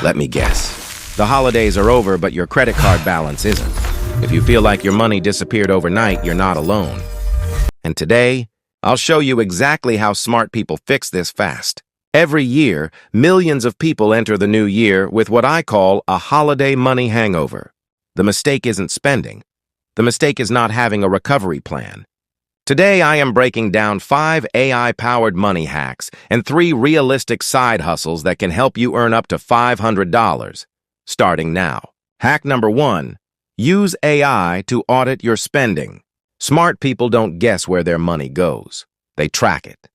Let me guess. The holidays are over, but your credit card balance isn't. If you feel like your money disappeared overnight, you're not alone. And today, I'll show you exactly how smart people fix this fast. Every year, millions of people enter the new year with what I call a holiday money hangover. The mistake isn't spending. The mistake is not having a recovery plan. Today, I am breaking down 5 AI-powered money hacks and 3 realistic side hustles that can help you earn up to $500, starting now. Hack number 1. Use AI to audit your spending. Smart people don't guess where their money goes. They track it.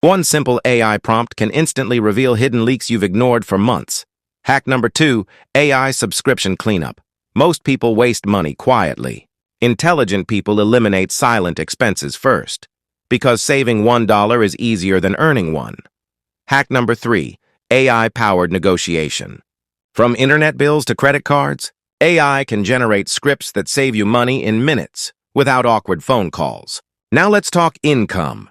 One simple AI prompt can instantly reveal hidden leaks you've ignored for months. Hack number 2. AI subscription cleanup. Most people waste money quietly. Intelligent people eliminate silent expenses first, because saving $1 is easier than earning one. Hack number 3. AI-powered negotiation. From internet bills to credit cards, AI can generate scripts that save you money in minutes without awkward phone calls. Now let's talk income,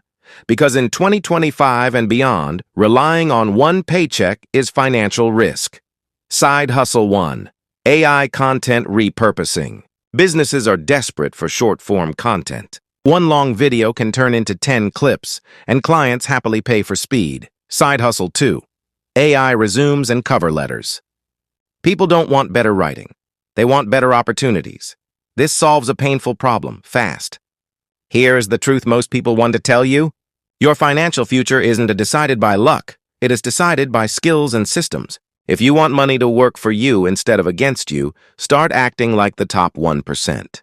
because in 2025 and beyond, relying on one paycheck is financial risk. Side Hustle 1. AI content repurposing. Businesses are desperate for short-form content. One long video can turn into 10 clips, and clients happily pay for speed. Side Hustle 2. AI resumes and cover letters. People don't want better writing. They want better opportunities. This solves a painful problem, fast. Here's the truth most people want to tell you. Your financial future isn't decided by luck. It is decided by skills and systems. If you want money to work for you instead of against you, start acting like the top 1%.